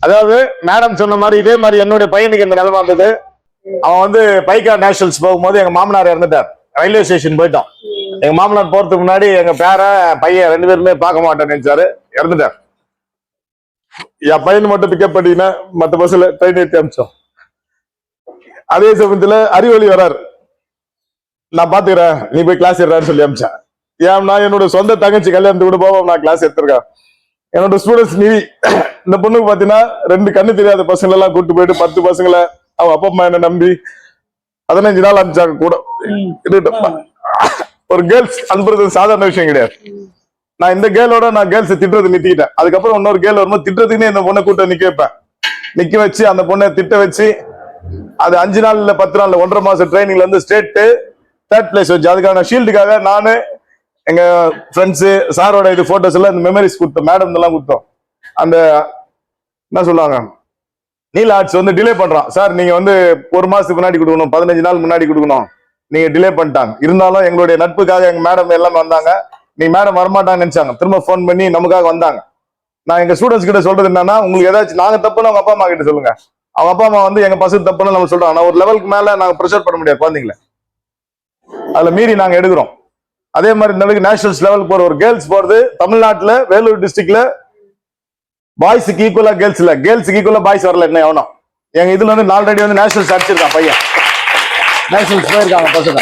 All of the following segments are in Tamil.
அதாவது மேடம் சொன்ன மாதிரி இதே மாதிரி என்னுடைய பையனுக்கு இந்த நிலைமை வந்தது. அவன் வந்து பைக்கா நேஷனல்ஸ் போகும்போது எங்க மாமனார் இறந்துட்டார். ரயில்வே ஸ்டேஷன் போயிட்டோம். எங்க மாமனார் போறதுக்கு முன்னாடி எங்க பையன் 2 பேருமே பார்க்க மாட்டேன்னு நினைச்சாரு, இறந்துட்டார். என் பையன் மட்டும் பிக்கப் பண்ணினா மற்ற பஸ்ல ட்ரெயின் ஏற்றி அமிச்சோம். அதே சமயத்துல அறிவொளி வராரு, நான் பாத்துக்கிறேன் நீ போய் கிளாஸ் எடுறான்னு சொல்லி அமிச்சேன். ஏன்னா என்னோட சொந்த தங்கச்சி கல்யாணத்துக்கு கூட போவோம், நான் கிளாஸ் எடுத்திருக்கேன். என்னோட ஸ்டூடெண்ட்ஸ் நிதி இந்த பொண்ணுக்கு பாத்தீங்கன்னா 2 கண்ணு தெரியாத பசங்களை எல்லாம் கூட்டு போயிட்டு 10 பசங்களை அவன் அப்பா அம்மா என்ன நம்பி 15 நாள் அனுப்பிச்சாங்க கூட. ஒரு கேர்ள்ஸ் அனுப்புறது சாதாரண விஷயம் கிடையாது. நான் இந்த கேர்ளோட நான் கேர்ள்ஸ் திட்டுறது நிறுத்திக்கிட்டேன். அதுக்கப்புறம் இன்னொரு கேர்ள் வரும்போது திட்டுறதுக்குன்னே இந்த பொண்ணை கூட்ட நிக்க வைப்பேன். நிக்க வச்சு அந்த பொண்ணை திட்ட வச்சு அது 5 நாள் இல்ல 10 நாள் 1.5 மாசம் ட்ரைனிங்ல இருந்து ஸ்டேட் 3rd பிளேஸ் வச்சு அதுக்கான ஷீல்டுக்காக நானு எங்க ஃப்ரெண்ட்ஸ் சாரோட இது போட்டோஸ் எல்லாம் இந்த மெமரிஸ் கொடுத்தோம். மேடம் எல்லாம் கொடுத்தோம். அந்த என்ன சொல்லுவாங்க, நீல் ஆர்ட்ஸ் வந்து டிலே பண்றான் சார், நீங்க வந்து 1 மாசத்துக்கு முன்னாடி கொடுக்கணும், 15 நாள் முன்னாடி கொடுக்கணும், நீங்க டிலே பண்ணிட்டாங்க. இருந்தாலும் எங்களுடைய நட்புக்காக எங்க மேடம் எல்லாமே வந்தாங்க. நீ மேடம் வரமாட்டாங்கன்னு நினைச்சாங்க, திரும்ப போன் பண்ணி நமக்காக வந்தாங்க. நான் எங்க ஸ்டூடெண்ட்ஸ் கிட்ட சொல்றது என்னன்னா, உங்களுக்கு ஏதாச்சும் நாங்க தப்புன்னு அவங்க அப்பா அம்மா கிட்ட சொல்லுங்க. அவங்க அப்பா அம்மா வந்து எங்க பசங்க தப்புன்னு நம்ம சொல்றோம். ஆனா ஒரு லெவலுக்கு மேல நாங்க ப்ரெஷர் பண்ண முடியாது குழந்தைங்கள, அதுல மீறி நாங்க எடுக்கிறோம். அதே மாதிரி இந்த நேஷனல்ஸ் லெவலுக்கு போற ஒரு கேர்ள்ஸ் போறது தமிழ்நாட்டுல வேலூர் டிஸ்ட்ரிக்ட்ல பாய்ஸுக்கு ஈக்குவலா கேர்ள்ஸ் இல்ல, கேர்ள்ஸுக்கு ஈக்குவலா பாய்ஸ் வரல. என்ன எவனும் எங்க இதுல வந்து ஆல்ரெடி வந்து நேஷனல்ஸ் அடிச்சிருக்கான் பையன், நேஷனல்ஸ் போயிருக்காங்க பசங்க.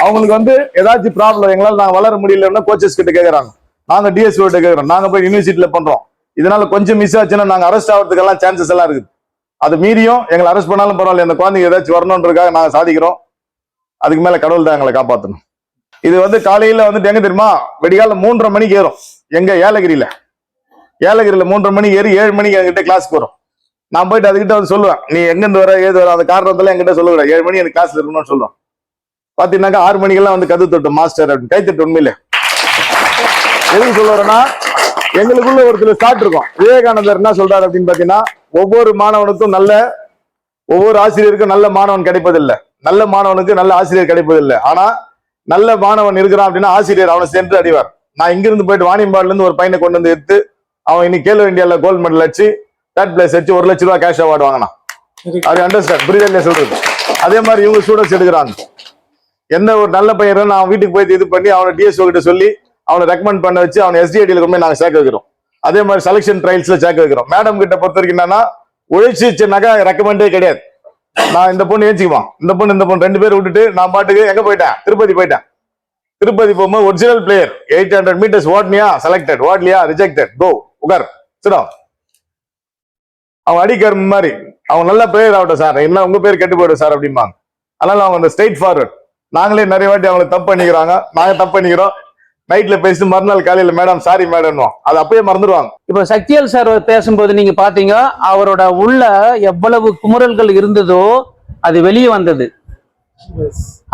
அவங்களுக்கு வந்து ஏதாச்சும் ப்ராப்ளம் எங்களால் நாங்க வளர முடியலன்னா கோச்சஸ் கிட்ட கேட்கறாங்க, நாங்க டிஎஸ்ஓ கிட்ட கேட்கறோம், நாங்க போய் யூனிவர்சிட்டியில பண்றோம். இதனால கொஞ்சம் மிஸ் ஆச்சுன்னா நாங்க அரெஸ்ட் ஆகிறதுக்கு எல்லாம் சான்சஸ் எல்லாம் இருக்குது. அது மீறியும் எங்களை அரெஸ்ட் பண்ணாலும் பரவாயில்ல, அந்த குழந்தைங்க ஏதாச்சும் வரணுன்றதுக்காக நாங்க சாதிக்கிறோம். அதுக்கு மேல கடவுள் தான் எங்களை காப்பாற்றணும். இது வந்து காலையில வந்துட்டு எங்க தெரியுமா, வெடிகால 3:30 மணிக்கு ஏறும். எங்க ஏலகிரியில 3:30 மணிக்கு ஏறி 7 மணிக்கு என்கிட்ட கிளாஸ்க்கு வரும். நான் போயிட்டு அதுகிட்ட வந்து சொல்லுவேன், நீ எங்கிருந்து வர ஏது வர அந்த காரணத்துல என்கிட்ட சொல்லுவேன். 7 மணி எனக்கு கிளாஸ் இருக்கணும்னு சொல்லுவேன். பாத்தீங்கன்னாக்கா 6 மணிக்கெல்லாம் வந்து கது தொட்டு மாஸ்டர் அப்படின்னு கைத்தட்டு. உண்மையில எதுக்கு சொல்லுறேன்னா, எங்களுக்குள்ள ஒருத்தர் ஸ்டார்ட் இருக்கும். விவேகானந்தர் என்ன சொல்றாரு அப்படின்னு பாத்தீங்கன்னா, ஒவ்வொரு மாணவனுக்கும் ஒவ்வொரு ஆசிரியருக்கும் நல்ல மாணவன் கிடைப்பதில்லை, நல்ல மாணவனுக்கு நல்ல ஆசிரியர் கிடைப்பதில்லை. ஆனா நல்ல மாணவன் இருக்கிறான் அப்படின்னா ஆசிரியர் அவனை சென்று அடிவார். நான் இங்கிருந்து போயிட்டு வாணியம்பாடுல இருந்து ஒரு பையனை கொண்டு வந்து எடுத்து அவன் இன்னைக்கு கேலோ இந்தியால கோல்டு மெடல் அடிச்சு 3rd பிளேஸ் வச்சு 1 லட்ச ரூபாய் கேஷ் அவார்டு வாங்கினான். அது அண்டர்ஸ்டாண்ட் புரியுதா சொல்றது. அதே மாதிரி இவங்க ஸ்டூடெண்ட்ஸ் எடுக்கிறாங்க. எந்த ஒரு நல்ல பையன் நான் வீட்டுக்கு போய் இது பண்ணி அவனை டிஎஸ்ஓ கிட்ட சொல்லி அவனை ரெக்கமெண்ட் பண்ண வச்சு அவனை எஸ்டிஐடியில கொண்டு போய் நாங்க சேர்க்க வைக்கிறோம். அதே மாதிரி செலக்ஷன் ட்ரையல்ஸ்ல சேர்க்க வைக்கிறோம். மேடம் கிட்ட பொறுத்த வரைக்கும் என்னன்னா, உழைச்சிச்சுனாக்கா ரெக்கமெண்டே கிடையாது. நான் இந்த பொண்ணு ஏஞ்சிக்குவான், இந்த பொண்ணு 2 பேர் விட்டுட்டு நான் பாட்டுக்கு எங்க போயிட்டேன், திருப்பதி போயிட்டேன். திருப்பதி போகும்போது ஒரிஜினல் பிளேயர் 800 மீட்டர்ஸ் ஓட்னியா செலக்டட், ஓட்லியா ரிஜெக்டட், கோ உகர் சிடம். அவன் அடிக்கிற மாதிரி அவன் நல்ல பிளேயர் ஆகட்டும் சார், என்ன உங்க பேர் கெட்டு போயிடும் சார் அப்படிம்பாங்க. அதனால அவங்க அந்த ஸ்ட்ரெயிட் ஃபார்வர்ட். நாங்களே நிறைய வாட்டி அவங்களை தப்பு பண்ணிக்கிறாங்க, நாங்க தப்பு பண்ணிக்கிறோம். நைட்ல பேசிட்டு மறுநாள் காலையில மேடம் சாரி மேடம், அது அப்பயே மறந்துடுவாங்க. இப்ப சக்திவேல் சார் பேசும்போது நீங்க பாத்தீங்க, அவரோட உள்ள எவ்வளவு குமுறல்கள் இருந்ததோ அது வெளியே வந்தது.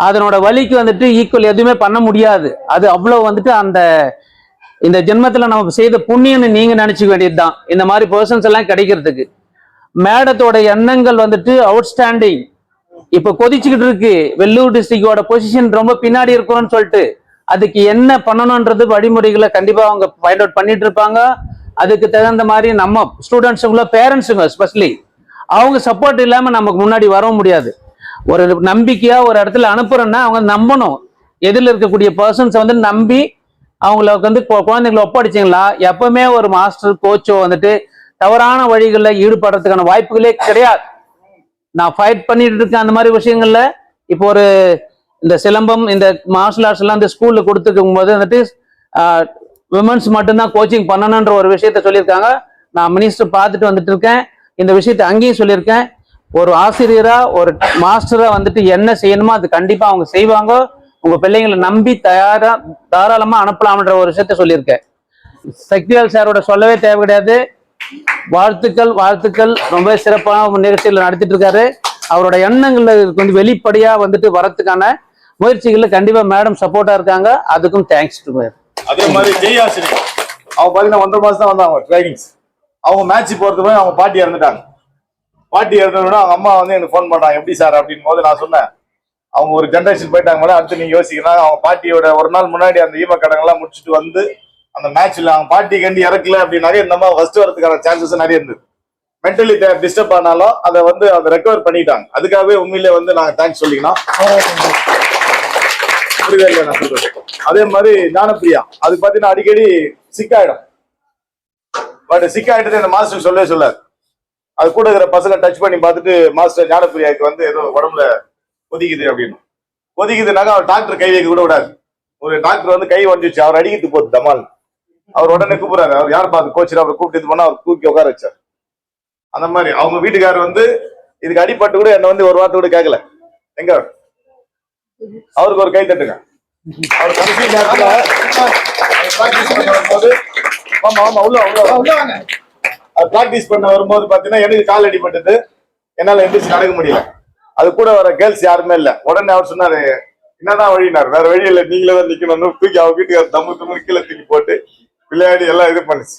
அதனோட வலிக்கு வந்துட்டு ஈக்குவல் எதுவுமே பண்ண முடியாது. அது அவ்வளவு வந்துட்டு இந்த ஜென்மத்துல நம்ம செய்த புண்ணியம்னு நீங்க நினைச்சுக்க வேண்டியதுதான் இந்த மாதிரி பர்சன்ஸ் எல்லாம் கிடைக்கிறதுக்கு. மேடத்தோட எண்ணங்கள் வந்துட்டு அவுட்ஸ்டாண்டிங். இப்ப கொதிச்சுக்கிட்டு இருக்கு, வெள்ளூர் டிஸ்ட்ரிக்டோட பொசிஷன் ரொம்ப பின்னாடி இருக்கணும்னு சொல்லிட்டு அதுக்கு என்ன பண்ணணும்ன்றது வழிமுறைகளை கண்டிப்பா அவங்க ஃபைண்ட் அவுட் பண்ணிட்டு இருப்பாங்க. அதுக்கு தகுந்த மாதிரி நம்ம ஸ்டூடெண்ட்ஸுங்களோ பேரண்ட்ஸுங்க எஸ்பெஷலி அவங்க சப்போர்ட் இல்லாம நமக்கு முன்னாடி வர முடியாது. ஒரு நம்பிக்கையா ஒரு இடத்துல அனுப்புறோம்னா அவங்க நம்பணும். எதிரில் இருக்கக்கூடிய பர்சன்ஸ் வந்து நம்பி அவங்களுக்கு வந்து குழந்தைங்களை ஒப்படைச்சிங்களா, எப்பவுமே ஒரு மாஸ்டர் கோச்சோ வந்துட்டு தவறான வழிகளில் ஈடுபடுறதுக்கான வாய்ப்புகளே கிடையாது. நான் ஃபைட் பண்ணிட்டு இருக்கேன் அந்த மாதிரி விஷயங்கள்ல. இப்போ இந்த சிலம்பம் இந்த மார்ஷல் ஆர்ட்ஸ் எல்லாம் இந்த ஸ்கூல்ல கொடுத்துருக்கும் போது வந்துட்டு விமன்ஸ் மட்டும்தான் கோச்சிங் பண்ணணுன்ற ஒரு விஷயத்த சொல்லியிருக்காங்க. நான் மினிஸ்டர் பார்த்துட்டு வந்துட்டு இருக்கேன். இந்த விஷயத்த அங்கேயும் சொல்லியிருக்கேன். ஒரு ஆசிரியரா ஒரு மாஸ்டரா வந்துட்டு என்ன செய்யணுமோ அது கண்டிப்பா அவங்க செய்வாங்க. உங்க பிள்ளைங்களை நம்பி தாராளமா அனுப்பலாம்ன்ற ஒரு விஷயத்த சொல்லியிருக்கேன். சக்திவேல் சாரோட சொல்லவே தேவை கிடையாது. வாழ்த்துக்கள். ரொம்ப சிறப்பான நிகழ்ச்சிகள் நடத்திட்டு இருக்காரு. அவரோட எண்ணங்கள்ல கொஞ்சம் வெளிப்படையா வந்துட்டு வரத்துக்கான முயற்சிகள்ல கண்டிப்பா மேடம் சப்போர்ட்டா இருக்காங்க. அதுக்கும் தேங்க்ஸ் டு மேம். அதே மாதிரி ஜெயாசினி அவங்க பாத்தீங்கன்னா 1.5 மாசம் தான் வந்தாங்க ட்ரைனிங்ஸ். அவங்க மேட்ச் போறது போய் அவங்க பாட்டி இறந்துட்டாங்க. பாட்டி இறந்தோட அவங்க அம்மா வந்து எனக்கு ஃபோன் பண்ணாங்க, எப்படி சார் அப்படின்னு போது நான் சொன்னேன், அவங்க ஒரு ஜென்ரேஷன் போயிட்டாங்க மேடம், அடுத்து நீங்க யோசிக்கிறா. அவங்க பாட்டியோட ஒரு நாள் முன்னாடி அந்த ஈம கடங்கெல்லாம் முடிச்சுட்டு வந்து அந்த மேட்ச்ல அவங்க பாட்டி கண்டி இறக்கல அப்படின்னாலே இந்த மாதிரி ஃபர்ஸ்ட் வரதுக்கான சான்சஸ் நிறைய இருந்தது. மென்டலி டிஸ்டர்ப் ஆனாலும் அதை வந்து அதை ரெக்கவர் பண்ணிட்டாங்க. அதுக்காகவே உண்மையிலே வந்து நாங்க தேங்க்ஸ் சொல்லிக்கலாம். புரியுதா இல்லையா நான் சொல்றது? அதே மாதிரி ஞானப்பிரியா அது பாத்தீங்கன்னா அடிக்கடி சிக்காயிடும். பட் சிக்காயிட்டு இந்த மாஸ்டர் சொல்லவே சொல்லாது. அது கூட இருக்கிற பசங்க டச் பண்ணி பார்த்துட்டு மாஸ்டர் ஞானப்பிரியாவுக்கு வந்து ஏதோ உடம்புல கொதிக்குது அப்படின்னு. கொதிக்குதுனாக்கா அவர் டாக்டர் கை வைக்க கூட விடாது. ஒரு டாக்டர் வந்து கை வந்துச்சு, அவர் அடிக்கிட்டு போகுது தமால். அவர் உடனே கூப்பிடுறாரு. அவர் யார் பார்த்து கோச்சர் அவர் கூப்பிட்டு இது பண்ணா அவர் தூக்கி உட்கார வச்சார். அந்த மாதிரி அவங்க வீட்டுக்காரர் வந்து இதுக்கு அடிப்பட்டு கூட என்ன வந்து ஒரு வார்த்தை கூட கேட்கல. எங்க அவருக்கு ஒரு கை தட்டுங்க. அவர் கடைசி நேரத்துல வரும்போது ஆமா ஆமா உள்ள அது பிராக்டிஸ் பண்ண வரும்போது பாத்தீங்கன்னா எனக்கு கால் அடிபட்டது, என்னால எந்திரிச்சு நடக்க முடியல. அது கூட வர கேர்ள்ஸ் யாருமே இல்ல. உடனே அவர் சொன்னாரு என்னதான் வழினாரு, வேற வழி இல்லை நீங்களே தான் நிக்கணும்னு தூக்கி அவங்க வீட்டுக்கு தம்மு கீழே தூக்கி போட்டு விளையாடி எல்லாம் இது பண்ணுச்சு.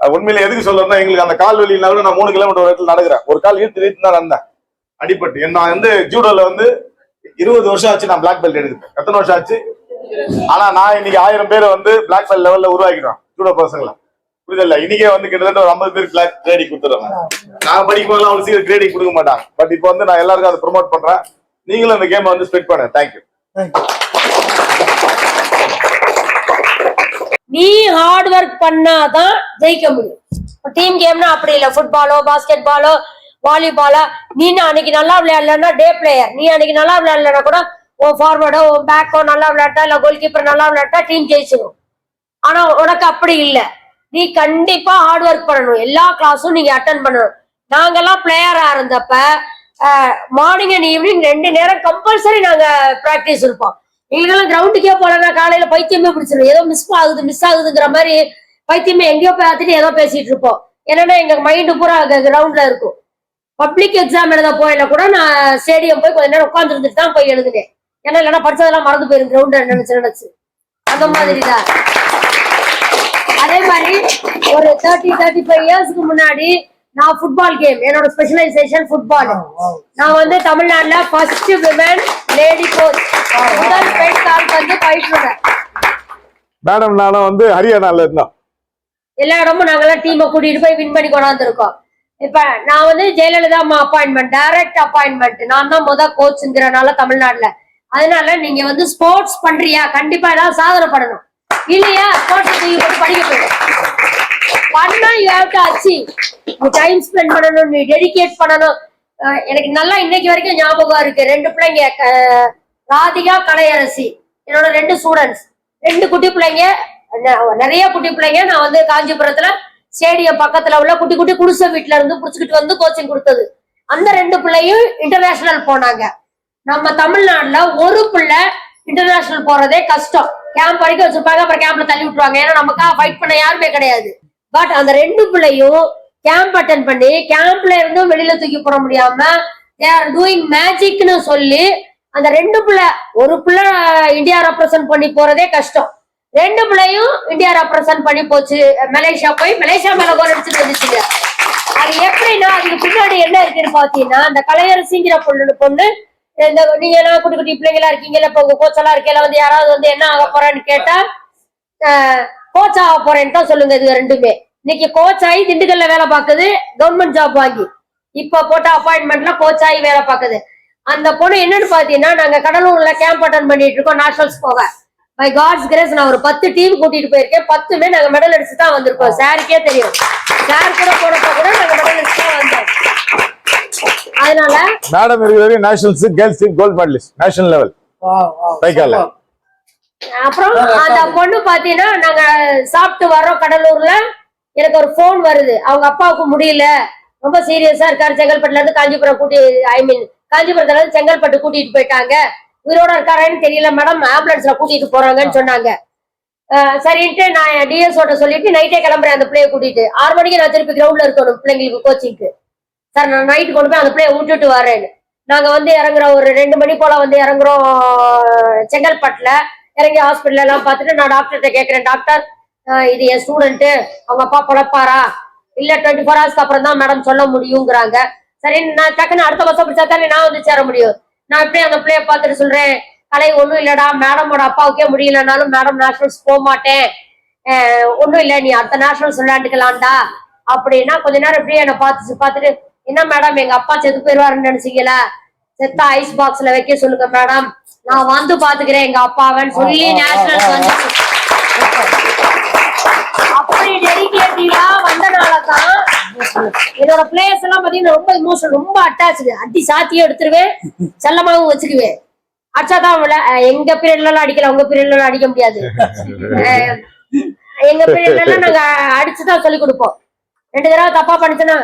அது உண்மையில எதுக்கு சொல்றேன்னா எங்களுக்கு அந்த கால் வலினாலும் நான் 3 கிலோமீட்டர் ஒரு இடத்துல நடக்கிறேன். ஒரு கால் இழுத்து தான் நடந்தேன் அடிபட்டு. நான் வந்து ஜூடோல வந்து 20 வருஷம் ஆச்சு நான் பிளாக் பெல்ட் எடுக்கிறேன். எத்தனை வருஷம் ஆச்சு? ஆனா நான் இன்னைக்கு 1000 பேரை வந்து பிளாக் பெல்ட் லெவல்ல உருவாக்கிடுவேன் ஜூடோ பசங்களை. புரியுதில்ல? இன்னைக்கே வந்து கிட்டத்தட்ட ஒரு 50 பேர் பிளாக் கிரேடிங் கொடுத்துருவாங்க. நான் படிக்கும் போதெல்லாம் அவ்வளவு சீக்கிரம் கிரேடிங் கொடுக்க மாட்டாங்க. பட் இப்போ வந்து நான் எல்லாருக்கும் அதை ப்ரொமோட் பண்றேன். நீங்களும் அந்த கேமை வந்து ஸ்பெண்ட் பண்ணுங்க. தேங்க்யூ. நீ ஹார்ட் ஒர்க் பண்ணாதான் ஜெயிக்க முடியும். டீம் கேம்னா அப்படி இல்லை. ஃபுட்பாலோ பாஸ்கெட் பாலோ வாலிபாலோ நீ அன்னைக்கு நல்லா விளையாடலன்னா டே பிளேயர். நீ அன்னைக்கு நல்லா விளையாடலன்னா கூட உன் ஃபார்வர்டோ உன் பேக்கோ நல்லா விளையாட்டா இல்ல கோல் கீப்பர் நல்லா விளையாட்டா டீம் ஜெயிச்சிடும். ஆனா உனக்கு அப்படி இல்லை. நீ கண்டிப்பா ஹார்ட் ஒர்க் பண்ணணும். எல்லா கிளாஸும் நீங்க அட்டன் பண்ணணும். நாங்கெல்லாம் பிளேயரா இருந்தப்ப மார்னிங் அண்ட் ஈவினிங் 2 நேரம் கம்பல்சரி நாங்க பிராக்டிஸ் இருப்போம். எங்களுக்கெல்லாம் கிரவுண்டுக்கே போலன்னா காலையில பைத்தியமே பிடிச்சிடும். ஏதோ மிஸ் ஆகுதுங்கிற மாதிரி பைத்தியமே எங்கேயோ பார்த்துட்டு ஏதோ பேசிட்டு இருப்போம். என்னன்னா எங்க மைண்டு பூரா கிரவுண்ட்ல இருக்கும். பப்ளிக் எக்ஸாம் எழுத போயில கூட நான் ஸ்டேடியம் போய் கொஞ்ச நேரம் உட்கார்ந்து இருந்துட்டு தான் போய் எழுதுனேன். ஏன்னா இல்லைன்னா படிச்சதெல்லாம் மறந்து போயிரும் கிரவுண்ட நினைச்சு அந்த மாதிரி தான். அதே மாதிரி ஒரு 30-35 இயர்ஸ்க்கு முன்னாடி நான் ஃபுட்பால் கேம் என்னோட ஸ்பெஷலைசேஷன் ஃபுட்பால். நான் வந்து தமிழ்நாட்டுல ஃபர்ஸ்ட் விமன் லேடி கோச், முதல் பெண் கால்பந்து பயிற்றுனர். மேடம் நானும் வந்து ஹரியானால இருந்தோம். எல்லா இடமும் நாங்கெல்லாம் டீமை கூட்டிட்டு போய் வின் பண்ணி கொண்டாந்து இருக்கோம். இப்ப நான் வந்து ஜெயலலிதா அம்மா அப்பாயின்மெண்ட், டைரக்ட் அப்பாயின்மெண்ட். நான் தான் முதல் கோச்சுங்கிறனால தமிழ்நாட்டுல. அதனால நீங்க வந்து ஸ்போர்ட்ஸ் பண்றியா கண்டிப்பா ஏதாவது சாதனை பண்ணணும். இல்லையா ஸ்போர்ட்ஸ் தூக்கி போட்டு படிக்க போயிடும். பண்ணா யூ ஹேவ் டு அச்சீவ். நீ டைம் ஸ்பெண்ட் பண்ணணும், நீ டெடிகேட் பண்ணணும். எனக்கு நல்லா இன்னைக்கு வரைக்கும் ஞாபகம் இருக்கு. 2 பிள்ளைங்க ராதிகா கலையரசி என்னோட 2 ஸ்டூடெண்ட்ஸ். 2 குட்டி பிள்ளைங்க, நிறைய குட்டி பிள்ளைங்க. நான் வந்து காஞ்சிபுரத்துல ஸ்டேடியம் பக்கத்துல உள்ள குட்டி குட்டி குடிசை வீட்டுல இருந்து புடிச்சுக்கிட்டு வந்து கோச்சிங் கொடுத்தது. அந்த 2 பிள்ளையும் இன்டர்நேஷனல் போனாங்க. நம்ம தமிழ்நாட்டுல ஒரு பிள்ளை இன்டர்நேஷனல் போறதே கஷ்டம். கேம்ப் வரைக்கும் வச்சிருப்பாங்க, அப்புறம் கேம்ப்ல தள்ளி விட்டுருவாங்க. ஏன்னா நமக்கா ஃபைட் பண்ண யாருமே கிடையாது. பட் அந்த 2 பிள்ளையும் கேம்ப் அட்டன் பண்ணி கேம்ப்ல இருந்தும் வெளியில தூக்கி போட முடியாம தே ஆர் டூயிங் மேஜிக்னு சொல்லி அந்த 2 பிள்ளை, ஒரு பிள்ளை இந்தியா ரெப்ரசன்ட் பண்ணி போறதே கஷ்டம். 2 பிள்ளையும் இந்தியா ரெப்ரசன்ட் பண்ணி போச்சு. மலேசியா போய் மலேசியா மேல கோல் அடிச்சுட்டு வந்துச்சுங்க. அது எப்படின்னா அதுக்கு பின்னாடி என்ன இருக்குன்னு பாத்தீங்கன்னா, அந்த கலையரசிங்கிற பொண்ணு இந்த நீங்க எல்லாம் குட்டி குட்டி பிள்ளைங்களா இருக்கீங்கல்ல, இப்ப உங்க கோச் எல்லாம் இருக்கல, வந்து யாராவது வந்து என்ன ஆக போறேன்னு கேட்டா கோச் ஆக போறேன்னு தான் சொல்லுங்க. இது 2மே இன்னைக்கு கோச் ஆகி திண்டுக்கல்ல வேலை பார்க்குது, கவர்மெண்ட் ஜாப் வாங்கி. இப்ப போட்ட அப்பாயின்மெண்ட்ல கோச் ஆகி வேலை பார்க்குது. அந்த பொண்ணு என்னன்னு பாத்தீங்கன்னா, நாங்க கடலூர்ல கேம்ப் அட்டன் பண்ணிட்டு இருக்கோம் நேஷனல்ஸ் போக. பை காட்ஸ் கிரேஸ் நான் ஒரு 10 டீம் கூட்டிட்டு போயிருக்கேன். 10மே நாங்க மெடல் அடிச்சு தான் வந்திருக்கோம். சாருக்கே தெரியும். சார் கூட போனப்ப கூட நாங்க மெடல் அடிச்சு தான் வந்தோம். அதனால மேடம் இருக்கிற nationals girls gold medalist national level. அப்புறம் அந்த பொண்ணு பாத்தீங்கன்னா, நாங்க சாப்பிட்டு வர்றோம் கடலூர்ல, எனக்கு ஒரு போன் வருது. அவங்க அப்பாவுக்கு முடியல, ரொம்ப சீரியஸா இருக்காரு. செங்கல்பட்டுல இருந்து காஞ்சிபுரம் காஞ்சிபுரத்துல இருந்து செங்கல்பட்டு கூட்டிட்டு போயிட்டாங்க. உயிரோட இருக்காரான்னு தெரியல மேடம், ஆம்புலன்ஸ்ல கூட்டிட்டு போறாங்கன்னு சொன்னாங்க. சரின்ட்டு நான் டிஎஸ்ஓட்ட சொல்லிட்டு நைட்டே கிளம்புறேன் அந்த பிள்ளைய கூட்டிட்டு. 6 மணிக்கு நான் திருப்பி கிரவுண்ட்ல இருக்கணும் பிள்ளைங்களுக்கு கோச்சிங்க்கு. சார் நான் நைட்டு கொண்டு போய் அந்த பிள்ளைய விட்டுட்டு வரேன்னு. நாங்க வந்து இறங்குறோம், ஒரு 2 மணி போல வந்து இறங்குறோம் செங்கல்பட்டுல. இறங்கி ஹாஸ்பிட்டல் எல்லாம் பார்த்துட்டு நான் டாக்டர்கிட்ட கேட்கிறேன், டாக்டர் இது என் ஸ்டூடெண்ட், அவங்க அப்பா பொழப்பாரா? இல்ல 24 ஹவர்ஸ்க்கு அப்புறம் தான் மேடம் சொல்ல முடியுங்கிறாங்க. சரி நான் டக்குன்னு அடுத்த பஸ்ஸை பிடிச்சா தானே நான் வந்து சேர முடியும். நான் இப்படியே அந்த பிள்ளைய பார்த்துட்டு சொல்றேன், கலை ஒன்றும் இல்லடா, மேடமோட அப்பாவுக்கே முடியலனாலும் மேடம் நேஷனல்ஸ் போக மாட்டேன், ஒன்றும் இல்லை, நீ அடுத்த நேஷனல்ஸ் விளையாண்டுக்கலாம்டா, அப்படின்னா கொஞ்ச நேரம் இப்படியே என்ன பார்த்துட்டு என்ன மேடம் எங்க அப்பா செத்து போயிருவாருன்னு நினைச்சீங்களா, செத்த ஐஸ் பாக்ஸ்ல வைக்க சொல்லுங்க மேடம், நான் வந்து பாத்துக்கிறேன் எங்க அப்பாவன்னு சொல்லி நேஷனல் வந்து அப்படி டெடிகேட்டிவா வந்தனாலதான் என்னோட பிளேயர்ஸ் எல்லாம் பாத்தீங்கன்னா ரொம்ப இமோஷனல், ரொம்ப அட்டாச்சு. அடி சாத்தியும் எடுத்துருவேன், செல்லமாவும் வச்சுக்குவேன். அடிச்சாதான் எங்க பீரியட்ல எல்லாம் அடிக்கல, உங்க பீரியட்ல எல்லாம் அடிக்க முடியாது. எங்க பீரியட்ல எல்லாம் நாங்க அடிச்சுதான் சொல்லி கொடுப்போம். 2 தடவை தப்பா பண்ணிச்சுன்னா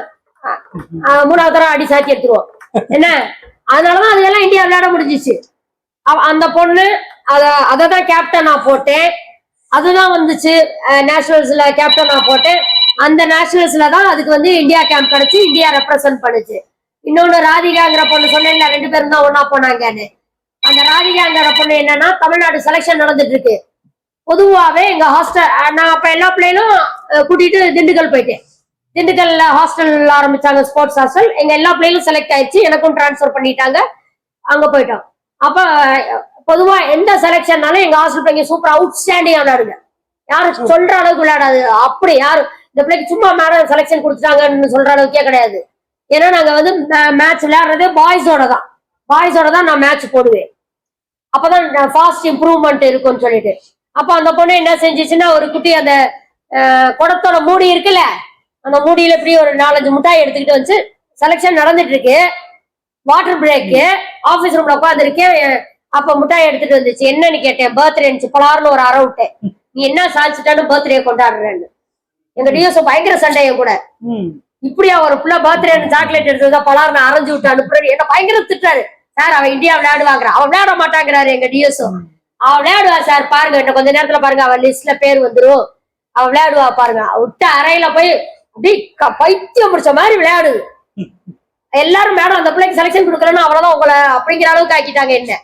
3வது தடவை அடி சாத்தி எடுத்துருவோம். என்ன அதனாலதான் அதெல்லாம் இந்தியா விளையாட முடிஞ்சிச்சு. அந்த பொண்ணு அததான் கேப்டனா போட்டேன், அதுதான் வந்துச்சு நேஷனல்ஸ்ல கேப்டனா போட்டேன். அந்த நேஷனல்ஸ்ல தான் அதுக்கு வந்து இந்தியா கேம்ப் கிடைச்சு இந்தியா ரெப்ரசென்ட் பண்ணுச்சு. இன்னொன்னு ராதிகாங்கிற பொண்ணு சொன்னேன்ல, 2 பேரும் தான் ஒன்னா போனாங்கன்னு. அந்த ராதிகாங்கிற பொண்ணு என்னன்னா தமிழ்நாடு செலக்ஷன் நடந்துட்டு இருக்கு. பொதுவாவே எங்க ஹாஸ்டல் நான் அப்ப எல்லா பிள்ளைகளும் கூட்டிட்டு திண்டுக்கல் போயிட்டேன். திண்டுக்கல்ல ஹாஸ்டல் ஆரம்பிச்சாங்க, ஸ்போர்ட்ஸ் ஹாஸ்டல். எங்க எல்லா பிள்ளைகளும் செலக்ட் ஆயிடுச்சு, எனக்கும் டிரான்ஸ்பர் பண்ணிட்டாங்க, அங்க போயிட்டோம். அப்ப பொதுவா எந்த செலக்ஷன்னாலும் எங்க ஹாஸ்டல் பிள்ளைங்க சூப்பர் அவுட்ஸ்டாண்டிங்கா விளையாடுங்க, யாரும் சொல்ற அளவுக்கு விளையாடாது. அப்படி யாரும் இந்த பிள்ளைக்கு சும்மா மேடம் செலக்ஷன் கொடுத்துட்டாங்கன்னு சொல்ற அளவுக்கே கிடையாது. ஏன்னா நாங்க வந்து மேட்ச் விளையாடுறதே பாய்ஸோட தான் நான் மேட்ச் போடுவேன். அப்பதான் ஃபாஸ்ட் இம்ப்ரூவ்மெண்ட் இருக்கும்னு சொல்லிட்டு. அப்ப அந்த பொண்ணு என்ன செஞ்சிச்சுன்னா, ஒரு குட்டி அந்த குடத்தோட மூடி இருக்குல்ல, அந்த மூடியில இப்படி ஒரு 4-5 முட்டாய் எடுத்துக்கிட்டு வந்து செலக்ஷன் நடந்துட்டு இருக்கு, வாட்டர் பிரேக்கு, ஆபீஸ் ரூம்ல உட்காந்து இருக்கேன். அப்ப முட்டாய் எடுத்துட்டு வந்துச்சு. என்னன்னு கேட்டேன், பர்த்டே இருந்துச்சு. பலாருன்னு ஒரு அரை விட்டேன், நீ என்ன சாதிச்சுட்டான்னு பர்த்டே கொண்டாடுறேன்னு. எங்க டிஎஸ்ஓ பயங்கர சண்டை என் கூட. இப்படியா ஒரு பிள்ளை பர்த்டே சாக்லேட் எடுத்ததா பலாருன்னு அரைஞ்சு விட்டு அனுப்புறேன். என்ன பயங்கர திட்டாரு. சார் அவன் இந்தியா விளையாடுவாங்க, அவன் விளையாட மாட்டாங்கிறாரு எங்க டிஎஸ்ஓ. அவன் விளையாடுவா சார், பாருங்க இன்னும் கொஞ்ச நேரத்துல பாருங்க அவன் லிஸ்ட்ல பேர் வந்துரும், அவன் விளையாடுவா பாருங்க. விட்ட அறையில போய் அப்படி பைத்தியம் முடிச்ச மாதிரி விளையாடுது. எல்லாரும் மேடம் அந்த பிள்ளைக்கு செலக்ஷன் கொடுக்கலன்னா அவ்வளவுதான் உங்களை அப்படிங்கிற அளவுக்கு ஆக்கிட்டாங்க என்ன.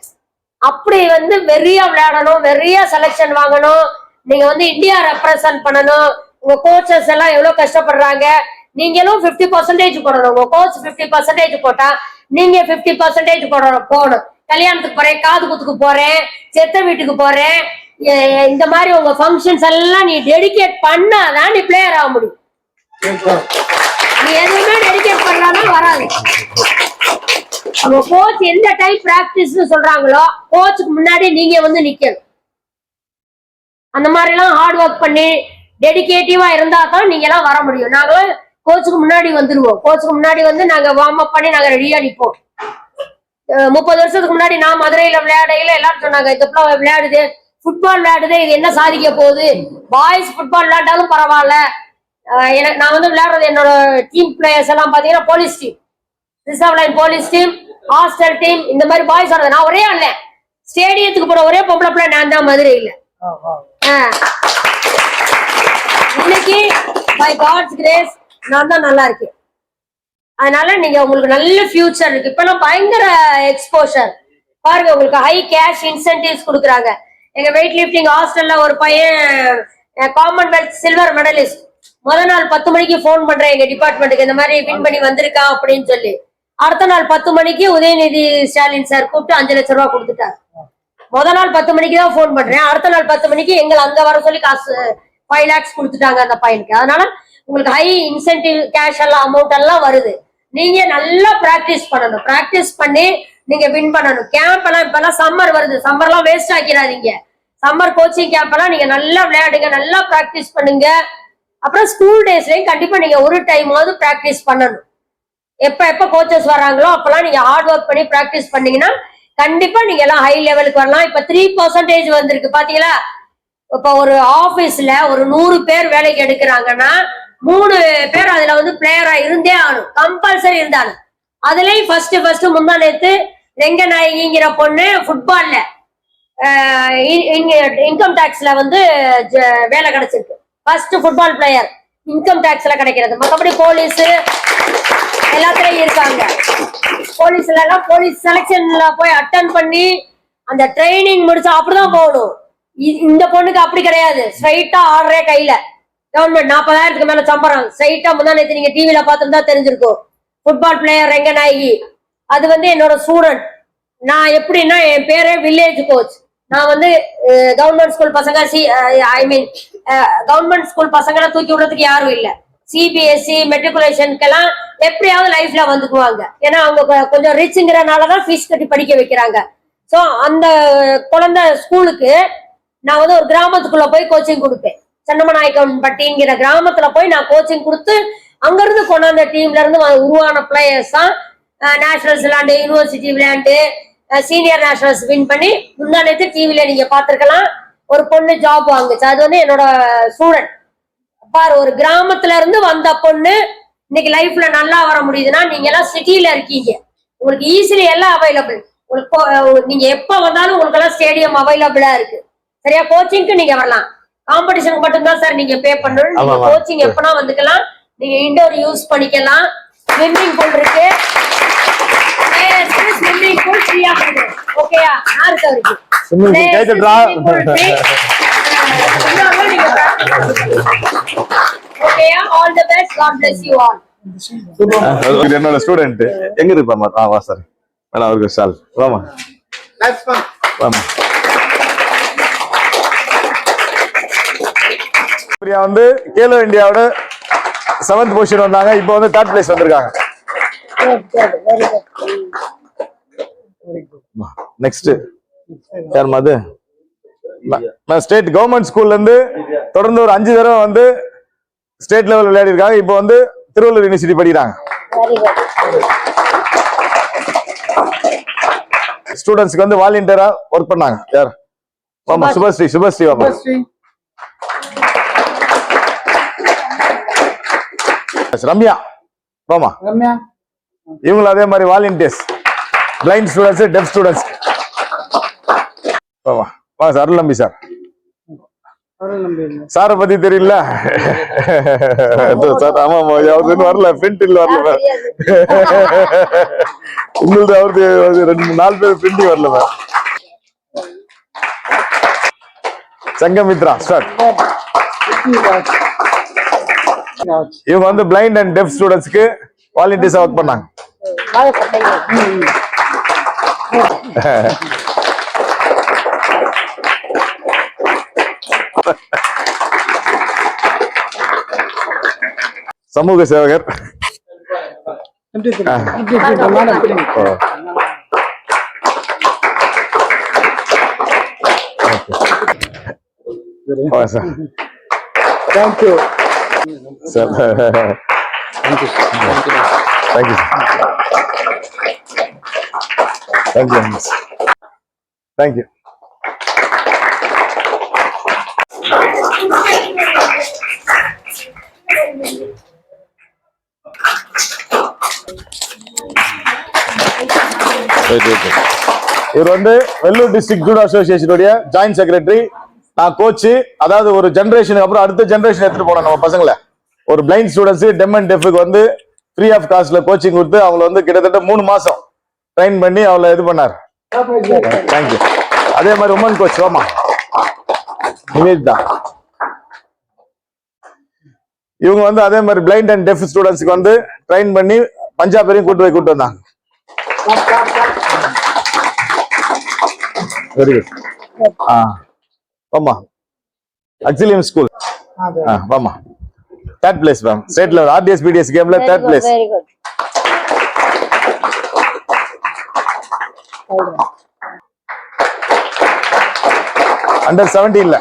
அப்படி வந்து வெறியா விளையாடணும், வெறியா செலக்ஷன் வாங்கணும், நீங்க வந்து இந்தியா ரெப்ரசன்ட் பண்ணணும். உங்க கோச்சஸ் எல்லாம் எவ்வளவு கஷ்டப்படுறாங்க, நீங்களும் 50% போடணும். உங்க கோச் 50% போட்டா நீங்க 50% போகணும். கல்யாணத்துக்கு போறேன், காது குத்துக்கு போறேன், செத்த வீட்டுக்கு போறேன், இந்த மாதிரி உங்க ஃபங்க்ஷன்ஸ் எல்லாம் நீ டெடிகேட் பண்ணாதான் நீ பிளேயர் ஆக முடியும். நீ எதுவுமே டெடிகேட் பண்ணலாம்னா வராது. உங்க கோச் எந்த டைப் பிராக்டிஸ் சொல்றாங்களோ கோச்சுக்கு முன்னாடி நீங்க வந்து நிக்கணும். அந்த மாதிரி எல்லாம் ஹார்ட் ஒர்க் பண்ணி டெடிகேட்டிவா இருந்தா தான் நீங்க எல்லாம் வர முடியும். நாங்களும் கோச்சுக்கு முன்னாடி வந்துருவோம். கோச்சுக்கு முன்னாடி வந்து நாங்க வார்ம் அப் பண்ணி நாங்க ரெடியா நிப்போம். 30 வருஷத்துக்கு முன்னாடி நான் மதுரையில விளையாடையில எல்லாரும் சொன்னாங்க, இந்த பிள்ளை விளையாடுது, ஃபுட்பால் விளையாடுது, இது என்ன சாதிக்க போகுது, பாய்ஸ் ஃபுட்பால் விளையாண்டாலும் பரவாயில்ல. எனக்கு நான் வந்து விளையாடுறது என்னோட டீம் பிளேயர்ஸ் எல்லாம் பாத்தீங்கன்னா police team, reserve line police team, hostel team, இந்த மாதிரி பாய்ஸ் ஆடுறது. நான் ஒரே ஆள ஸ்டேடியத்துக்கு போற ஒரே பொம்பளை பிள்ளை நான் தான் மதுரையில. இன்னைக்கு பை காட்ஸ் கிரேஸ் நான் தான் நல்லா இருக்கேன். அதனால நீங்க உங்களுக்கு நல்ல ஃபியூச்சர் இருக்கு. இப்ப எல்லாம் பயங்கர எக்ஸ்போஷர் பாருங்க, உங்களுக்கு ஹை கேஷ் இன்சென்டிவ்ஸ் கொடுக்குறாங்க. எங்க வெயிட் லிஃப்டிங் ஹாஸ்டல்ல ஒரு பையன் காமன்வெல்த் சில்வர் மெடலிஸ்ட், முதல் நாள் 10 மணிக்கு போன் பண்றேன் எங்க டிபார்ட்மெண்ட்டுக்கு, இந்த மாதிரி வின் பண்ணி வந்திருக்கான் அப்படின்னு சொல்லி. அடுத்த நாள் 10 மணிக்கு உதயநிதி ஸ்டாலின் சார் கூப்பிட்டு 5 லட்சம் ரூபாய் கொடுத்துட்டார். முதல் நாள் 10 மணிக்கு தான் போன் பண்றேன், அடுத்த நாள் 10 மணிக்கு எங்களை அங்க வர சொல்லி காசு 5 lakhs கொடுத்துட்டாங்க அந்த பையனுக்கு. அதனால உங்களுக்கு ஹை இன்சென்டிவ் கேஷ் எல்லாம் அமௌண்ட் எல்லாம் வருது. நீங்க நல்லா பிராக்டிஸ் பண்ணணும், பிராக்டிஸ் பண்ணி நீங்க வின் பண்ணணும். கேம்ப் எல்லாம் இப்ப எல்லாம் சம்மர் வருது, சம்மர் எல்லாம் வேஸ்ட் ஆக்கிறாதீங்க. சம்மர் கோச்சிங் கேம்ப் எல்லாம் நீங்க நல்லா விளையாடுங்க, நல்லா பிராக்டிஸ் பண்ணுங்க. அப்புறம் ஸ்கூல் டேஸ்லயும் கண்டிப்பா நீங்க ஒரு டைமாவது பிராக்டிஸ் பண்ணணும். எப்ப கோச்சஸ் வராங்களோ அப்பெல்லாம் நீங்க ஹார்ட் ஒர்க் பண்ணி பிராக்டிஸ் பண்ணீங்கன்னா கண்டிப்பா நீங்க எல்லாம் ஹை லெவலுக்கு வரலாம். இப்ப 3% வந்திருக்கு பாத்தீங்களா. இப்ப ஒரு ஆபீஸ்ல ஒரு 100 பேர் வேலைக்கு எடுக்கிறாங்கன்னா 3 பேர் அதுல வந்து பிளேயரா இருந்தே ஆகணும், கம்பல்சரி இருந்தாலும். அதுலயும் ஃபர்ஸ்ட் முந்தா நேத்து ரெங்கநாயகிங்கிற பொண்ணு ஃபுட்பால்ல இன்கம் டாக்ஸ்ல வந்து வேலை கிடைச்சிருக்கு. ஃபர்ஸ்ட் ஃபுட்பால் பிளேயர் இன்கம் டாக்ஸ்ல கிடைக்கிறது. மற்றபடி போலீஸ் எல்லாத்துலயும் இருக்காங்க. போலீஸ்ல எல்லாம் போலீஸ் செலக்ஷன்ல போய் அட்டன் பண்ணி அந்த ட்ரைனிங் முடிச்சா அப்படிதான் போகணும். இந்த பொண்ணுக்கு அப்படி கிடையாது, ஸ்ட்ரைட்டா ஆடுறே கையில. கவர்மெண்ட் 40,000க்கு மேல சம்பளம் ஸ்ட்ரைட்டா. முந்தா நேத்து நீங்க டிவில பார்த்துருந்தா தெரிஞ்சிருக்கும். ஃபுட்பால் பிளேயர் ரெங்கநாயகி, அது வந்து என்னோட ஸ்டூடெண்ட். நான் எப்படின்னா என் பேரே வில்லேஜ் கோச். நான் வந்து கவர்மெண்ட் ஸ்கூல் பசங்க கவர்மெண்ட் ஸ்கூல் பசங்களை தூக்கி விடுறதுக்கு யாரும் இல்லை. சிபிஎஸ்சி மெட்ரிகுலேஷனுக்கெல்லாம் எப்படியாவது லைஃப்ல வந்துக்குவாங்க. ஏன்னா அவங்க கொஞ்சம் ரிச்சுங்கிறனாலதான் ஃபீஸ் கட்டி படிக்க வைக்கிறாங்க. ஸோ அந்த குழந்தை ஸ்கூலுக்கு நான் வந்து ஒரு கிராமத்துக்குள்ள போய் கோச்சிங் கொடுப்பேன். சென்னமநாயக்கன்பட்டிங்கிற கிராமத்துல போய் நான் கோச்சிங் கொடுத்து அங்கிருந்து கொண்டாந்த டீம்ல இருந்து உருவான பிளேயர்ஸ் தான் நேஷனல்ஸ் விளையாண்டு, யூனிவர்சிட்டி விளையாண்டு, சீனியர் நேஷனல்ஸ் வின் பண்ணி முந்தானத்து டிவில நீங்க பாத்துருக்கலாம். ஒரு பொண்ணு ஜாப் வாங்குச்சு, அது வந்து என்னோட ஸ்டூடெண்ட். பாரு, ஒரு கிராமத்துல இருந்து வந்த பொண்ணு இன்னைக்கு லைஃப்ல நல்லா வர முடியுதுன்னா நீங்க எல்லாம் சிட்டில இருக்கீங்க, உங்களுக்கு ஈஸிலி எல்லாம் அவைலபிள். உங்களுக்கு நீங்க எப்ப வந்தாலும் உங்களுக்கு எல்லாம் ஸ்டேடியம் அவைலபிளா இருக்கு. சரியா? கோச்சிங்க்கு நீங்க வரலாம். காம்படிஷனுக்கு மட்டும்தான் சார் நீங்க பே பண்ணணும். நீங்க கோச்சிங் எப்பனா வந்துக்கலாம். நீங்க இண்டோர் யூஸ் பண்ணிக்கலாம். ஸ்விம்மிங் பூல் இருக்கு, ஸ்விம்மிங் பூல் ஃப்ரீயா இருக்கு. ஓகேயா? யாருக்கு இருக்கு ஓகேயா? All the best. God bless you all. என்னோட ஸ்டூடெண்ட் எங்க இருப்பாமா? வா சார், வேணா அவருக்கு சால் வாமா வாமா. பிரியா வந்து கேலோ இந்தியாவோட 7th பொசிஷன் வந்தாங்க. இப்போ வந்து 3rd பிளேஸ் வந்திருக்காங்க. நெக்ஸ்ட் யார் மது? நான் ஸ்டேட் கவர்மெண்ட் ஸ்கூல்ல இருந்து தொடர்ந்து ஒரு 5 தடவை வந்து ஸ்டேட் லெவல் விளையாடி இருக்காங்க. இப்போ வந்து திருவள்ளூர் யூனிவர்சிட்டி படிக்கிறாங்க. ஸ்டூடெண்ட்ஸ்க்கு வந்து வாலண்டியரா ஒர்க் பண்ணாங்க. யார்? ஆமா, சுபஸ்ரீ வாமா. ரம்யா வாமா. இவங்களும் அதே மாதிரி volunteers, blind students, deaf students. வாமா வா சார். அருள் நம்பி சார். சாரை பத்தி தெரியல சார்? ஆமா, வரல, பிரிண்டில் வரல. உங்களுக்கு அவருக்கு 2-4 பேர் பிரிண்டிங் வரல. சங்கமித்ரா ஸ்டார்ட். இவங்க வந்து பிளைண்ட் அண்ட் டெஃப் ஸ்டூடெண்ட்ஸ்க்கு வாலண்டியர்ஸா ஒர்க் பண்ணாங்க. சமூக சேவகர். Thank you. Sir. Thank you. Thank you. Thank you. Thank you. இவர் வந்து வெள்ளூர் டிஸ்ட்ரிக்ட் ஜூடோ அசோசியேஷனுடைய ஜாயிண்ட் செக்ரட்டரி. நான் கோச்சு. அதாவது ஒரு ஜெனரேஷனுக்கு அப்புறம் அடுத்த ஜெனரேஷன் எடுத்துட்டு போனோம் நம்ம பசங்களை. ஒரு பிளைண்ட் ஸ்டூடெண்ட்ஸ், டெம் அண்ட் டெஃப்க்கு வந்து ஃப்ரீ ஆஃப் காஸ்ட்ல கோச்சிங் கொடுத்து அவங்களை வந்து கிட்டத்தட்ட 3 மாசம் ட்ரெயின் பண்ணி அவளை இது பண்ணார். தேங்க்யூ. அதே மாதிரி உமன் கோச் வாமா நிவேதிதா. இவங்க வந்து அதே மாதிரி பிளைண்ட் அண்ட் டெஃப் ஸ்டூடெண்ட்ஸ்க்கு வந்து ட்ரெயின் பண்ணி பஞ்சாப் வரையும் கூட்டு வந்தாங்க. Very good. வாமா. ஆக்சிலியம் ஸ்கூல் வாமா. 3rd place ma'am. State level RDS PDS கேம்ல 3rd பிளேஸ். அண்டர் 17 இல்ல